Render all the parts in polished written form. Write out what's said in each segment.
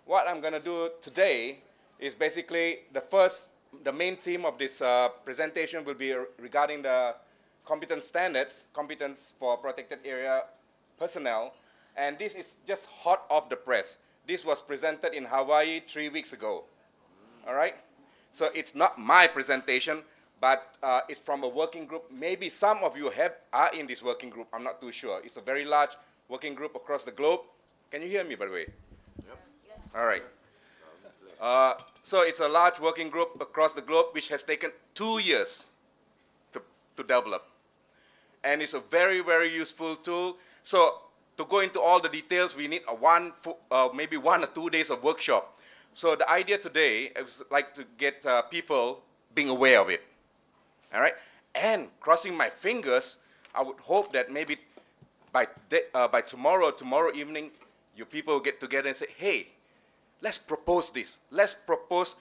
what I'm going to do today is basically the main theme of this presentation will be regarding the competence standards, competence for protected area personnel, and this is just hot off the press. This was presented in Hawaii 3 weeks ago, all right? So it's not my presentation, but it's from a working group. Maybe some of you are in this working group, I'm not too sure. It's a very large working group across the globe. Can you hear me, by the way? Yep. Yes. All right. So it's a large working group across the globe which has taken 2 years to develop. And it's a very, very useful tool. So to go into all the details, we need maybe 1 or 2 days of workshop. So the idea today is like to get people being aware of it. All right? And crossing my fingers, I would hope that maybe by tomorrow evening, you people get together and say, hey, let's propose this. Let's propose,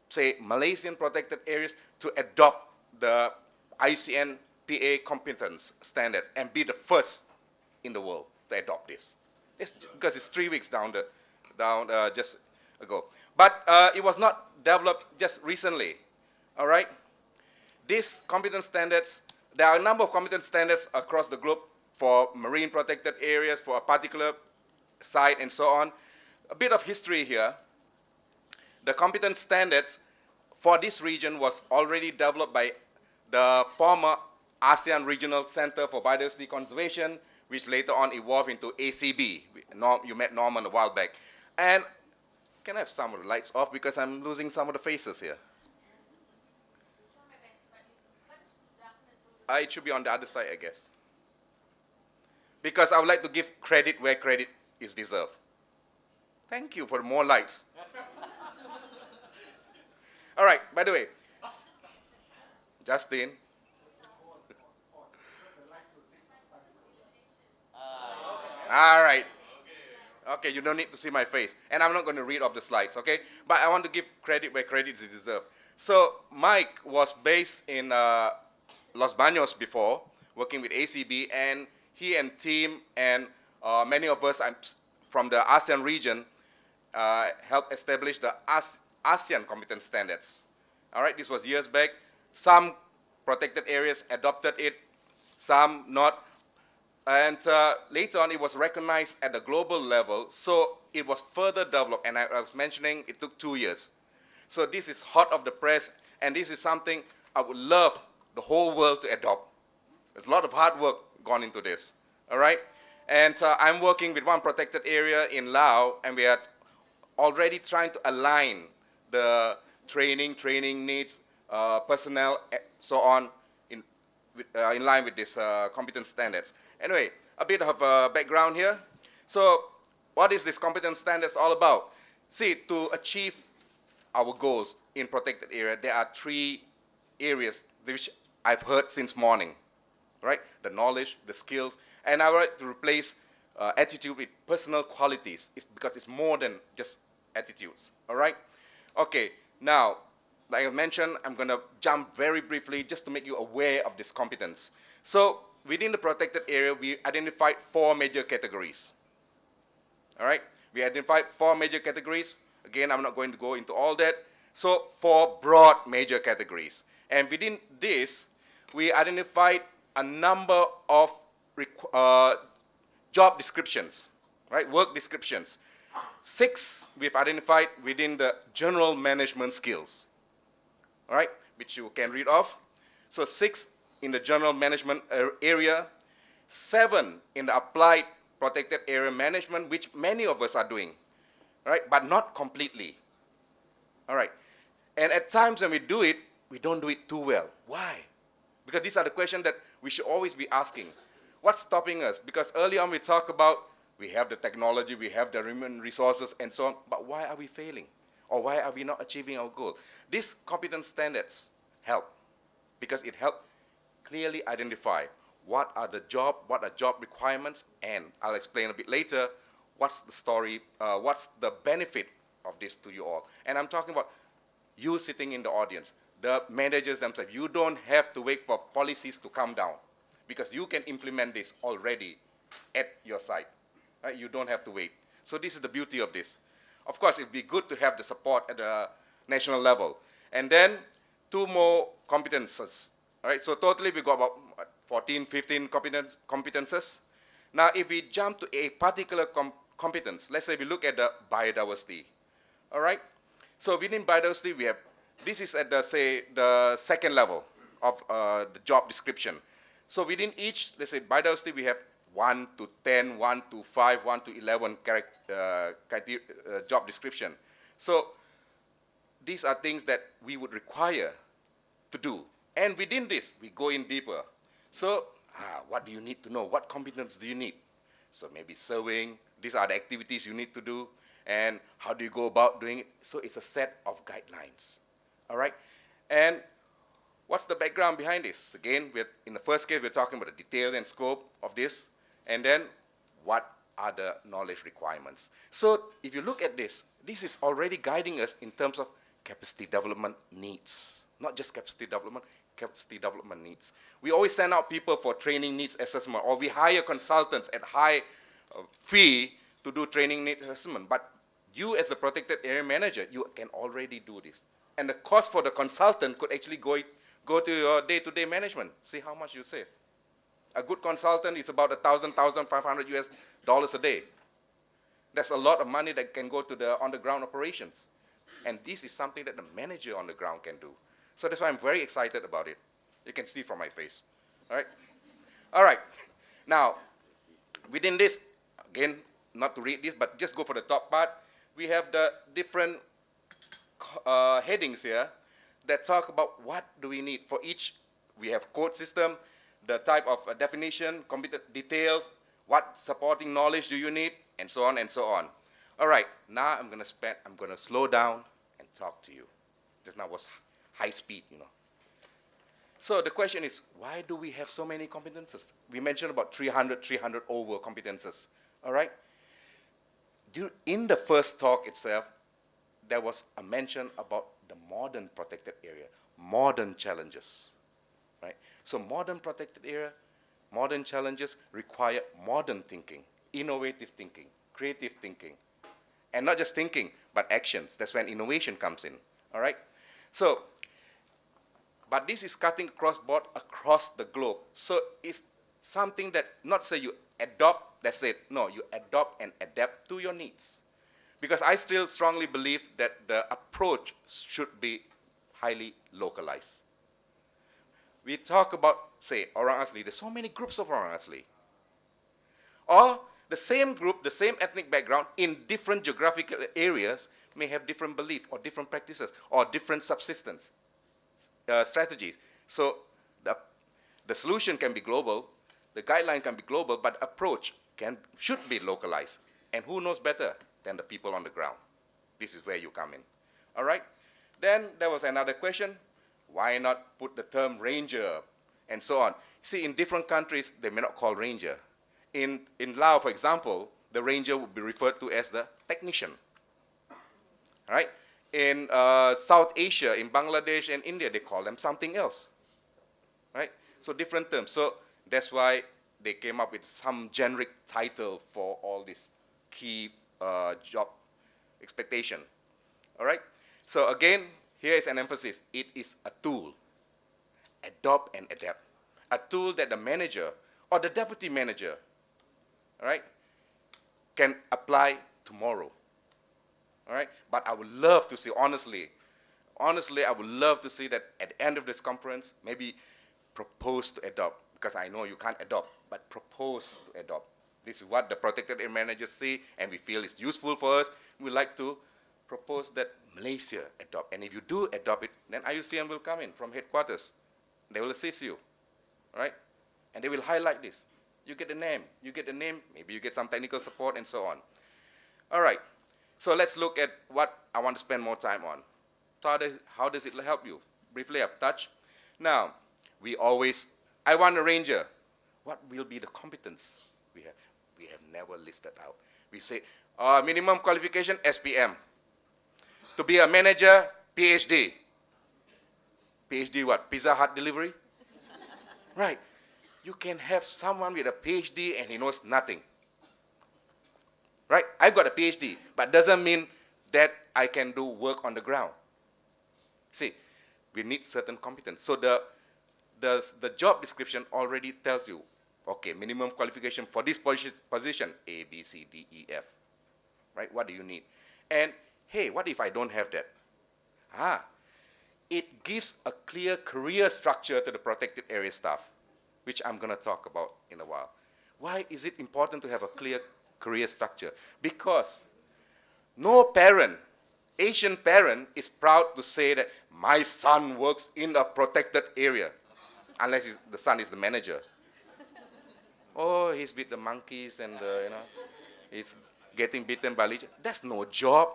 say, Malaysian protected areas to adopt the IUCN PA competence standards and be the first in the world to adopt this. Because it's 3 weeks just ago. But it was not developed just recently, all right? These competence standards, there are a number of competence standards across the globe for marine protected areas, for a particular site, and so on. A bit of history here. The competence standards for this region was already developed by the former ASEAN Regional Center for Biodiversity Conservation, which later on evolved into ACB. You met Norman a while back. And can I have some of the lights off because I'm losing some of the faces here? It should be on the other side, I guess. Because I would like to give credit where credit is deserved. Thank you for more lights. All right, by the way, Justin. All right. Okay, you don't need to see my face. And I'm not going to read off the slides, okay? But I want to give credit where credit is deserved. So Mike was based in Los Baños before, working with ACB, and he and team and many of us from the ASEAN region helped establish the ASEAN competence standards. All right, this was years back. Some protected areas adopted it, some not. And later on, it was recognized at the global level, so it was further developed. And I was mentioning it took 2 years. So this is hot off the press, and this is something I would love the whole world to adopt. There's a lot of hard work gone into this, all right? And I'm working with one protected area in Laos, and we are already trying to align the training needs, personnel, so on, in line with these competence standards. Anyway, a bit of background here. So what is this competence standards all about? See, to achieve our goals in protected area, there are 3 areas which I've heard since morning, right? The knowledge, the skills, and I would like to replace attitude with personal qualities. It's because it's more than just attitudes, all right? Okay, now, like I mentioned, I'm going to jump very briefly just to make you aware of this competence. So within the protected area, we identified 4 major categories, all right? We identified 4 major categories. Again, I'm not going to go into all that. So 4 broad major categories. And within this, we identified a number of job descriptions, right? Work descriptions. 6 we've identified within the general management skills, all right? Which you can read off. So 6 in the general management area, 7 in the applied protected area management, which many of us are doing, right? But not completely, all right? And at times when we do it, we don't do it too well. Why? Because these are the questions that we should always be asking. What's stopping us? Because early on we talk about we have the technology, we have the human resources and so on, but why are we failing? Or why are we not achieving our goal? These competence standards help because it helps clearly identify what are job requirements, and I'll explain a bit later what's the story, what's the benefit of this to you all. And I'm talking about you sitting in the audience, the managers themselves. You don't have to wait for policies to come down because you can implement this already at your site. Right? You don't have to wait. So this is the beauty of this. Of course, it'd be good to have the support at the national level. And then 2 more competences. All right, so totally we got about 14, 15 competences. Now, if we jump to a particular competence, let's say we look at the biodiversity. All right, so within biodiversity, we have, this is at the, say, the second level of the job description. So within each, let's say biodiversity, we have 1 to 10, 1 to 5, 1 to 11 job description. So these are things that we would require to do. And within this, we go in deeper. So what do you need to know? What competence do you need? So maybe surveying, these are the activities you need to do, and how do you go about doing it? So it's a set of guidelines, all right? And what's the background behind this? Again, in the first case, we're talking about the detail and scope of this, and then what are the knowledge requirements? So if you look at this, this is already guiding us in terms of capacity development needs. Not just capacity development needs. We always send out people for training needs assessment, or we hire consultants at high fee to do training needs assessment. But you as the protected area manager, you can already do this. And the cost for the consultant could actually go to your day-to-day management. See how much you save. A good consultant is about $1,500 a day. That's a lot of money that can go to the on-the-ground operations. And this is something that the manager on the ground can do. So that's why I'm very excited about it. You can see from my face. All right? All right. Now, within this, again, not to read this, but just go for the top part, we have the different headings here that talk about what do we need for each. We have code system, the type of definition, computer details, what supporting knowledge do you need, and so on and so on. All right, now I'm going to slow down and talk to you. Just now was high speed, you know. So the question is, why do we have so many competences? We mentioned about 300 over competences, all right? In the first talk itself, there was a mention about the modern protected area, modern challenges, right? So modern protected area, modern challenges require modern thinking, innovative thinking, creative thinking. And not just thinking, but actions. That's when innovation comes in, all right? So, but this is cutting across board across the globe. So it's something that not say you adopt, that's it. No, you adopt and adapt to your needs. Because I still strongly believe that the approach should be highly localized. We talk about, say, Orang Asli. There's so many groups of Orang Asli. Or the same group, the same ethnic background in different geographical areas may have different beliefs or different practices or different subsistence strategies. So the solution can be global, the guideline can be global, but approach should be localized. And who knows better than the people on the ground? This is where you come in. All right? Then there was another question. Why not put the term ranger and so on? See, in different countries, they may not call ranger. In Laos, for example, the ranger would be referred to as the technician. All right? In South Asia, in Bangladesh and India, they call them something else. Right? So different terms. So that's why they came up with some generic title for all these key job expectation. All right? So again, here is an emphasis. It is a tool. Adopt and adapt. A tool that the manager or the deputy manager, all right, can apply tomorrow. All right? But I would love to see, honestly, I would love to see that at the end of this conference, maybe propose to adopt, because I know you can't adopt, but propose to adopt. This is what the protected area managers see, and we feel it's useful for us. We'd like to propose that Malaysia adopt. And if you do adopt it, then IUCN will come in from headquarters. They will assist you, all right? And they will highlight this. You get the name, maybe you get some technical support and so on. All right, so let's look at what I want to spend more time on. So how does it help you? Briefly, I've touched. Now, I want a ranger. What will be the competence we have? We have never listed out. We say, minimum qualification, SPM. To be a manager, PhD. PhD what? Pizza Hut delivery? Right. You can have someone with a PhD and he knows nothing. Right? I've got a PhD, but doesn't mean that I can do work on the ground. See, we need certain competence. So the job description already tells you, okay, minimum qualification for this position, A, B, C, D, E, F, right? What do you need? And hey, what if I don't have that? It gives a clear career structure to the protected area staff, which I'm going to talk about in a while. Why is it important to have a clear career structure? Because no parent, Asian parent, is proud to say that my son works in a protected area, unless the son is the manager. Oh, he's with the monkeys and he's getting beaten by legion. That's no job,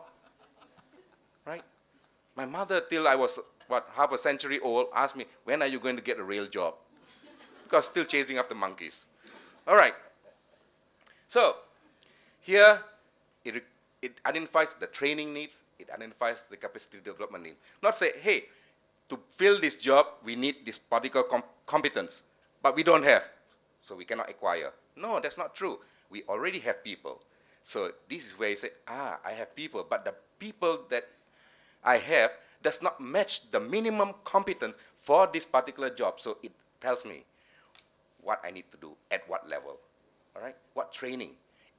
right? My mother, till I was half a century old, asked me, when are you going to get a real job? Because still chasing after monkeys. All right. So here it identifies the training needs, it identifies the capacity development needs. Not say, hey, to fill this job, we need this particular competence, but we don't have, so we cannot acquire. No, that's not true. We already have people. So this is where you say, I have people, but the people that I have does not match the minimum competence for this particular job. So it tells me what I need to do at what level, all right? What training.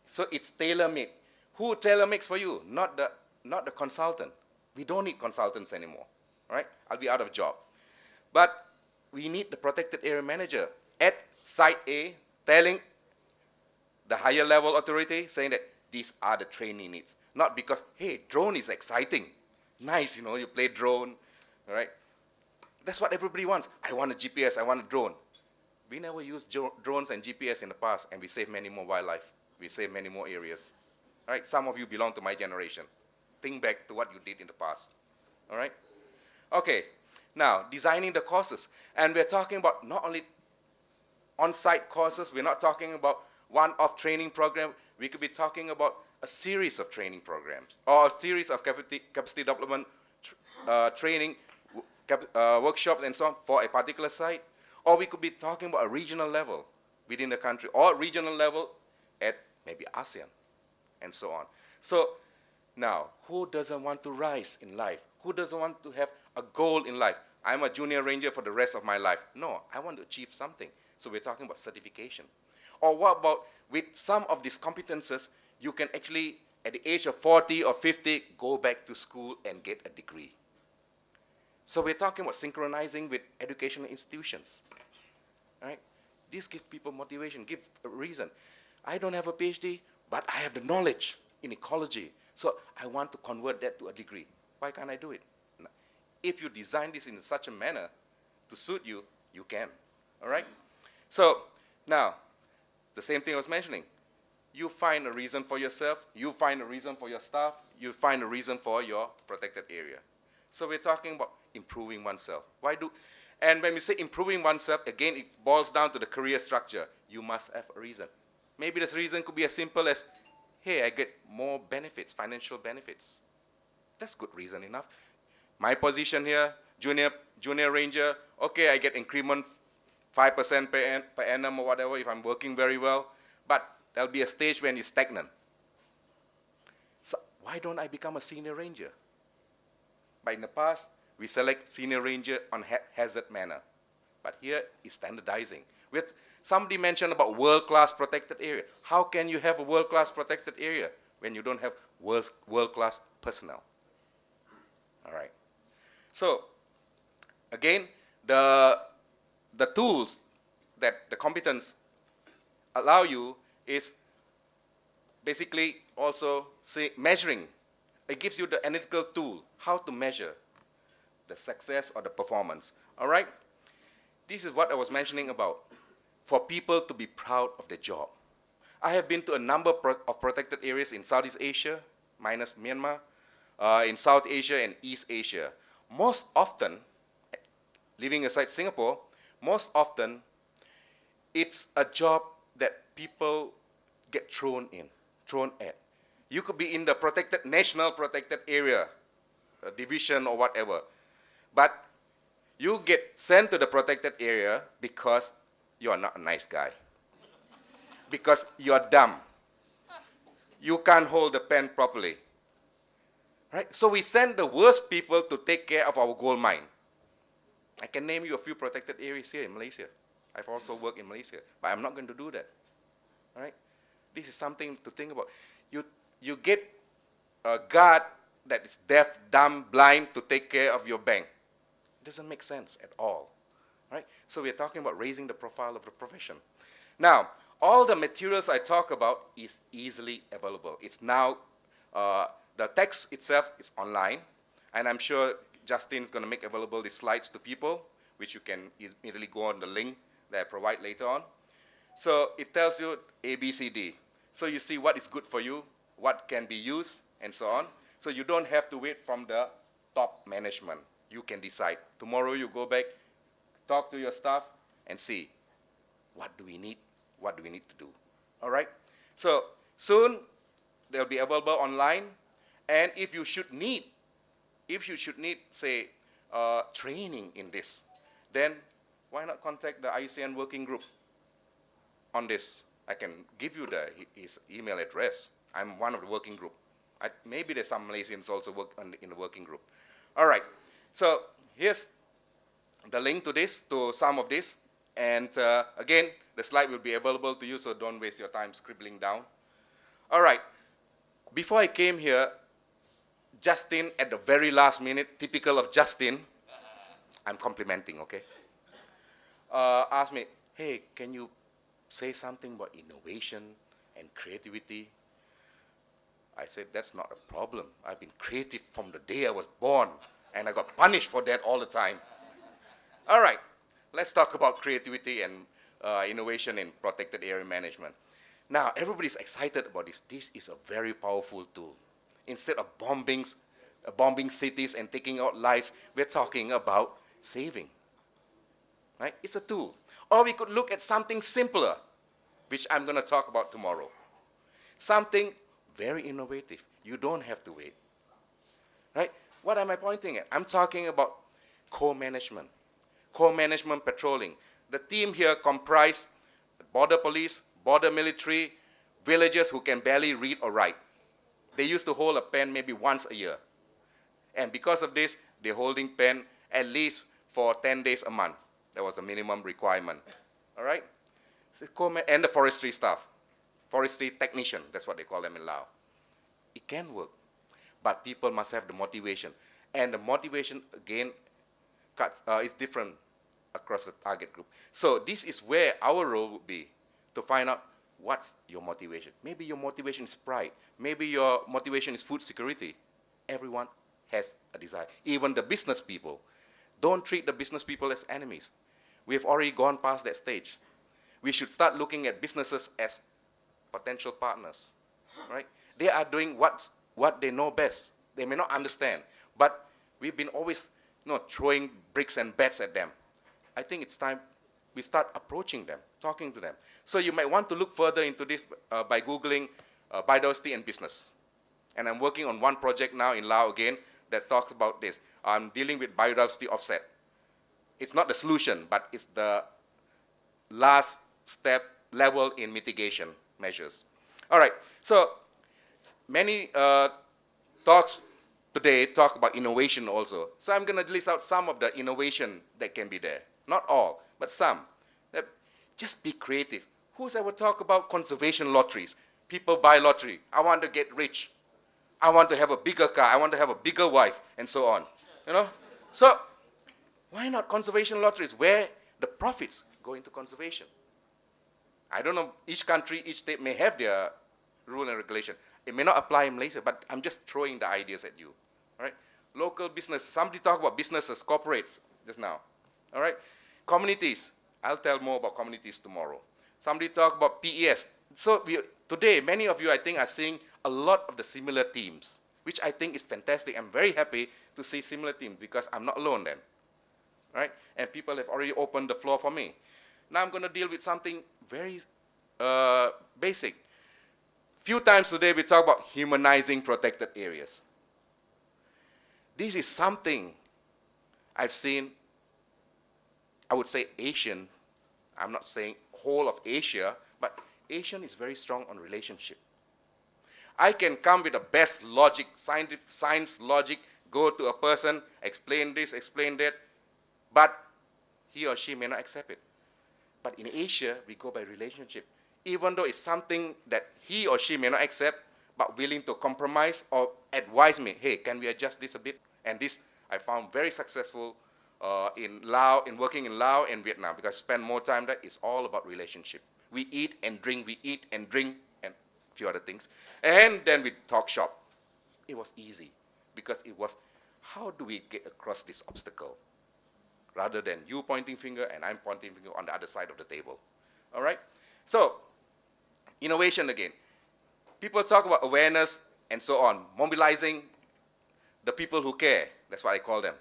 So it's tailor-made. Who tailor-makes for you? Not the consultant. We don't need consultants anymore, all right? I'll be out of job. But we need the protected area manager at site A telling the higher level authority, saying that these are the training needs. Not because, hey, drone is exciting. Nice, you play drone, all right? That's what everybody wants. I want a GPS, I want a drone. We never used drones and GPS in the past, and we saved many more wildlife. We saved many more areas. All right? Some of you belong to my generation. Think back to what you did in the past. All right? Okay. Now, designing the courses. And we're talking about not only on-site courses. We're not talking about one-off training program. We could be talking about a series of training programs or a series of capacity development training workshops and so on for a particular site. Or we could be talking about a regional level within the country, or regional level at maybe ASEAN, and so on. So now, who doesn't want to rise in life? Who doesn't want to have a goal in life? I'm a junior ranger for the rest of my life. No, I want to achieve something. So we're talking about certification. Or what about with some of these competences, you can actually, at the age of 40 or 50, go back to school and get a degree. So we're talking about synchronizing with educational institutions. Right? This gives people motivation, gives a reason. I don't have a PhD, but I have the knowledge in ecology. So I want to convert that to a degree. Why can't I do it? If you design this in such a manner to suit you, you can. All right? So now, the same thing I was mentioning. You find a reason for yourself, you find a reason for your staff, you find a reason for your protected area. So we're talking about improving oneself. And when we say improving oneself, again, it boils down to the career structure. You must have a reason. Maybe this reason could be as simple as, hey, I get more benefits, financial benefits. That's good reason enough. My position here, junior ranger, okay, I get increment 5% per annum or whatever if I'm working very well, but there'll be a stage when it's stagnant. So why don't I become a senior ranger? But in the past, we select senior ranger on hazard manner. But here is standardizing. Somebody mentioned about world-class protected area. How can you have a world-class protected area when you don't have world-class personnel? All right. So, again, the tools that the competence allow you is basically also measuring. It gives you the analytical tool, how to measure the success or the performance. All right? This is what I was mentioning about, for people to be proud of their job. I have been to a number of protected areas in Southeast Asia, minus Myanmar, in South Asia and East Asia. Most often, leaving aside Singapore, most often, it's a job that people get thrown at. You could be in the national protected area, division or whatever, but you get sent to the protected area because you are not a nice guy, because you are dumb. You can't hold the pen properly, right? So we send the worst people to take care of our gold mine. I can name you a few protected areas here in Malaysia. I've also worked in Malaysia, but I'm not going to do that. All right? This is something to think about. You get a guard that is deaf, dumb, blind to take care of your bank. It doesn't make sense at all. Right? So we're talking about raising the profile of the profession. Now, all the materials I talk about is easily available. It's now, the text itself is online, and I'm sure Justin's going to make available the slides to people, which you can immediately go on the link that I provide later on. So it tells you A, B, C, D. So you see what is good for you, what can be used, and so on. So you don't have to wait from the top management. You can decide. Tomorrow you go back, talk to your staff, and see what do we need, what do we need to do. All right? So soon they'll be available online, and if you should need, say, training in this, then why not contact the IUCN working group on this? I can give you his email address. I'm one of the working group. Maybe there's some Malaysians also work in the working group. All right, so here's the link to this, to some of this. And again, the slide will be available to you, so don't waste your time scribbling down. All right, before I came here, Justin, at the very last minute, typical of Justin, I'm complimenting, okay? Asked me, hey, can you say something about innovation and creativity? I said, that's not a problem. I've been creative from the day I was born, and I got punished for that all the time. All right, let's talk about creativity and innovation in protected area management. Now, everybody's excited about this. This is a very powerful tool. Instead of bombing cities and taking out lives, we're talking about saving. Right? It's a tool. Or we could look at something simpler, which I'm going to talk about tomorrow. Something very innovative. You don't have to wait. Right? What am I pointing at? I'm talking about co-management. Co-management patrolling. The team here comprise border police, border military, villagers who can barely read or write. They used to hold a pen maybe once a year. And because of this, they're holding pen at least for 10 days a month. That was the minimum requirement. All right? And the forestry staff. Forestry technician, that's what they call them in Laos. It can work, but people must have the motivation. And the motivation, again, is different across the target group. So this is where our role would be, to find out what's your motivation. Maybe your motivation is pride. Maybe your motivation is food security. Everyone has a desire. Even the business people. Don't treat the business people as enemies. We've already gone past that stage. We should start looking at businesses as potential partners, right? They are doing what they know best. They may not understand, but we've been always throwing bricks and bats at them. I think it's time we start approaching them, talking to them. So you might want to look further into this by Googling biodiversity and business. And I'm working on one project now in Laos again that talks about this. I'm dealing with biodiversity offset. It's not the solution, but it's the last step level in mitigation measures. All right, so many talks today talk about innovation also. So I'm going to list out some of the innovation that can be there. Not all, but some. Just be creative. Who's ever talk about conservation lotteries? People buy lottery. I want to get rich. I want to have a bigger car. I want to have a bigger wife, and so on. So why not conservation lotteries where the profits go into conservation? I don't know, each country, each state may have their rule and regulation. It may not apply in Malaysia, but I'm just throwing the ideas at you. All right? Local business. Somebody talked about businesses, corporates just now. All right? Communities. I'll tell more about communities tomorrow. Somebody talked about PES. So today, many of you, I think, are seeing a lot of the similar themes, which I think is fantastic. I'm very happy to see similar themes because I'm not alone then. Right? And people have already opened the floor for me. Now I'm going to deal with something very basic. Few times today we talk about humanizing protected areas. This is something I've seen, I would say Asian, I'm not saying whole of Asia, but Asian is very strong on relationship. I can come with the best logic, science logic, go to a person, explain this, explain that, but he or she may not accept it. But in Asia, we go by relationship. Even though it's something that he or she may not accept, but willing to compromise or advise me, hey, can we adjust this a bit? And this I found very successful in Laos, in working in Laos and Vietnam, because I spend more time there. It's all about relationship. We eat and drink, and a few other things. And then we talk shop. It was easy, because it was, how do we get across this obstacle? Rather than you pointing finger and I'm pointing finger on the other side of the table. All right? So, innovation again. People talk about awareness and so on, mobilizing the people who care. That's what I call them.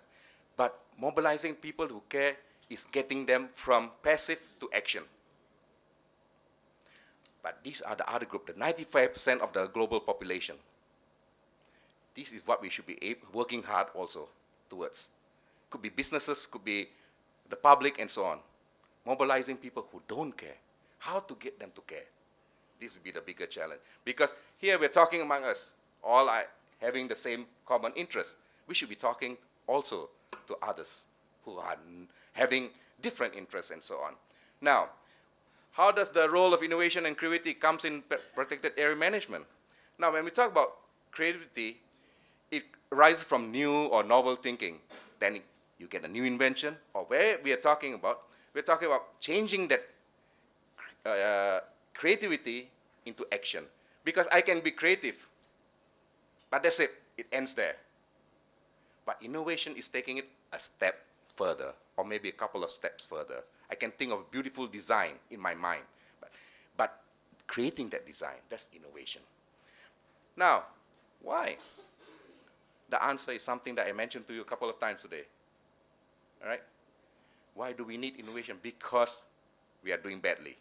But mobilizing people who care is getting them from passive to action. But these are the other group, the 95% of the global population. This is what we should be working hard also towards. Could be businesses, could be the public, and so on. Mobilizing people who don't care. How to get them to care? This would be the bigger challenge. Because here we're talking among us, all having the same common interest. We should be talking also to others who are having different interests and so on. Now, how does the role of innovation and creativity comes in protected area management? Now, when we talk about creativity, it arises from new or novel thinking. Then you get a new invention, or where we're talking about changing that creativity into action. Because I can be creative, but that's it. It ends there. But innovation is taking it a step further, or maybe a couple of steps further. I can think of a beautiful design in my mind, but creating that design, that's innovation. Now, why? The answer is something that I mentioned to you a couple of times today. All right? Why do we need innovation? Because we are doing badly.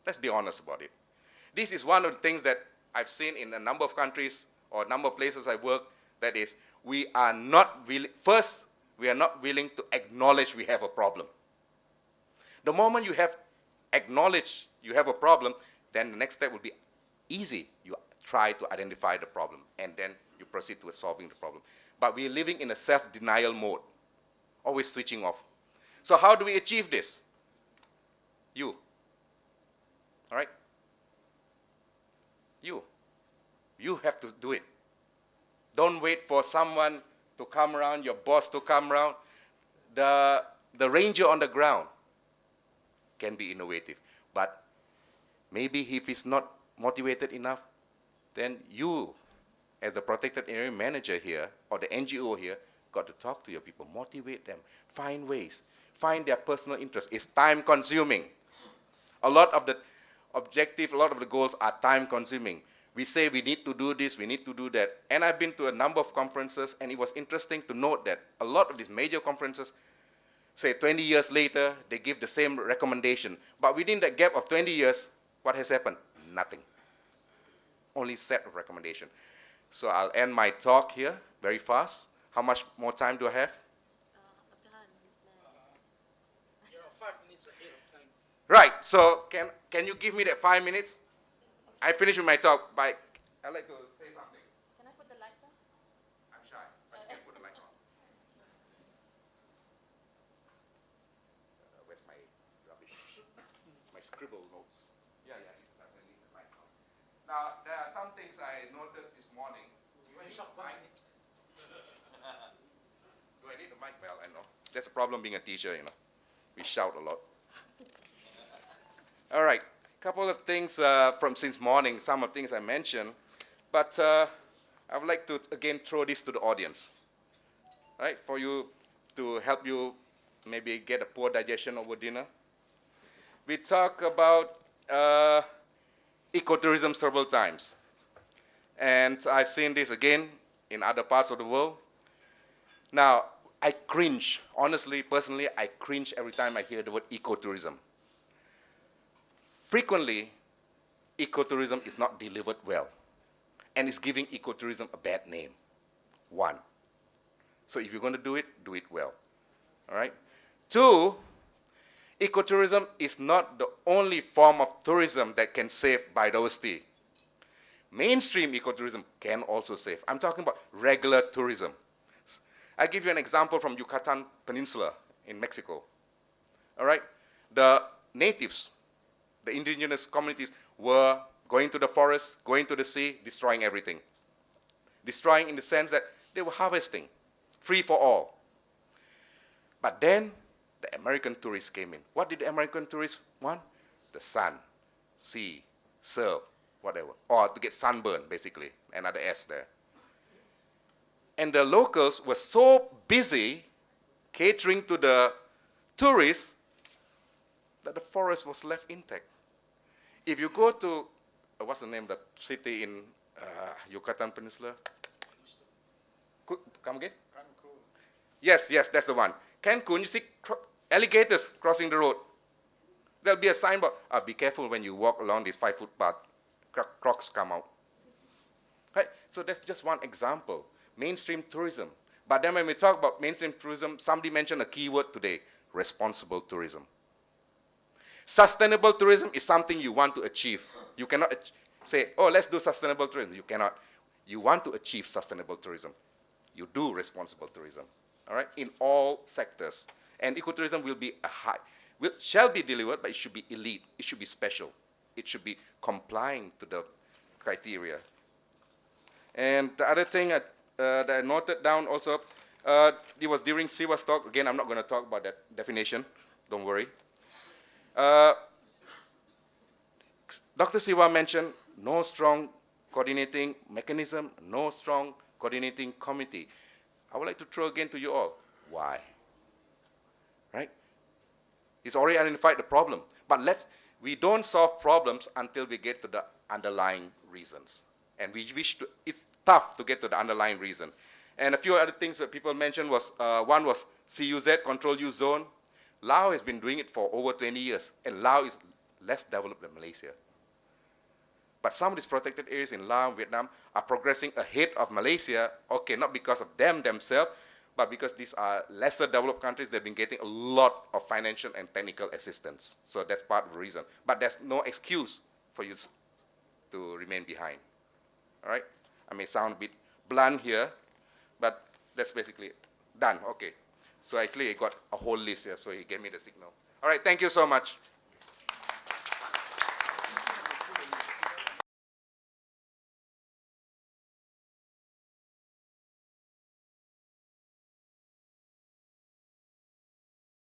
Let's be honest about it. This is one of the things that I've seen in a number of countries or a number of places I work, that is, we are not willing to acknowledge we have a problem. The moment you have acknowledged you have a problem, then the next step will be easy. You try to identify the problem, and then you proceed towards solving the problem. But we are living in a self-denial mode, always switching off. So how do we achieve this? You. All right? You have to do it. Don't wait for someone to come around, your boss to come around. The ranger on the ground can be innovative, but maybe if he's not motivated enough, then you, as the protected area manager here, or the NGO here, got to talk to your people, motivate them, find ways, find their personal interest. It's time consuming. A lot of the objectives, a lot of the goals are time consuming. We say we need to do this, we need to do that. And I've been to a number of conferences, and it was interesting to note that a lot of these major conferences, say 20 years later, they give the same recommendation. But within that gap of 20 years, what has happened? Nothing. Only set of recommendation. So I'll end my talk here very fast. How much more time do I have? You're 5 minutes ahead of time. Right, so can you give me that 5 minutes? I finish with my talk, but I'd like to say something. Can I put the light on? I'm shy, but you can put the light on. Where's my rubbish? My scribble notes. Yeah, I need the light on. Now, there are some things I noticed this morning. Do I need the mic? Do I need the mic? Well, I know. That's a problem being a teacher, you know. We shout a lot. All right. Couple of things from since morning, some of the things I mentioned, but I would like to again throw this to the audience, right? For you to help you maybe get a poor digestion over dinner. We talk about ecotourism several times, and I've seen this again in other parts of the world. Now, I cringe, honestly, personally, I cringe every time I hear the word ecotourism. Frequently, ecotourism is not delivered well, and it's giving ecotourism a bad name. One. So if you're going to do it well. All right? Two, ecotourism is not the only form of tourism that can save biodiversity. Mainstream ecotourism can also save. I'm talking about regular tourism. I'll give you an example from Yucatan Peninsula in Mexico. All right? The natives, the indigenous communities were going to the forest, going to the sea, destroying everything. Destroying in the sense that they were harvesting, free for all. But then the American tourists came in. What did the American tourists want? The sun, sea, surf, whatever. Or to get sunburn, basically. Another S there. And the locals were so busy catering to the tourists that the forest was left intact. If you go to, what's the name of the city in Yucatan Peninsula? Come again? Cancun. Yes, that's the one. Cancun, you see alligators crossing the road. There'll be a signboard, be careful when you walk along this 5-foot path, crocs come out. Right? So that's just one example. Mainstream tourism. But then when we talk about mainstream tourism, somebody mentioned a key word today, responsible tourism. Sustainable tourism is something you want to achieve. You cannot say, oh, let's do sustainable tourism. You cannot. You want to achieve sustainable tourism. You do responsible tourism, all right, in all sectors. And ecotourism will be shall be delivered, but it should be elite. It should be special. It should be complying to the criteria. And the other thing that I noted down also, it was during Siwa's talk. Again, I'm not going to talk about that definition. Don't worry. Dr. Siwa mentioned no strong coordinating mechanism, no strong coordinating committee. I would like to throw again to you all. Why? Right? He's already identified the problem. But we don't solve problems until we get to the underlying reasons. And it's tough to get to the underlying reason. And a few other things that people mentioned was, one was CUZ, Control Use Zone. Laos has been doing it for over 20 years, and Laos is less developed than Malaysia. But some of these protected areas in Laos and Vietnam are progressing ahead of Malaysia, okay, not because of them themselves, but because these are lesser developed countries, they've been getting a lot of financial and technical assistance. So that's part of the reason. But there's no excuse for you to remain behind. All right? I may sound a bit blunt here, but that's basically it. Done, okay. So actually I got a whole list here, so he gave me the signal. All right, thank you so much.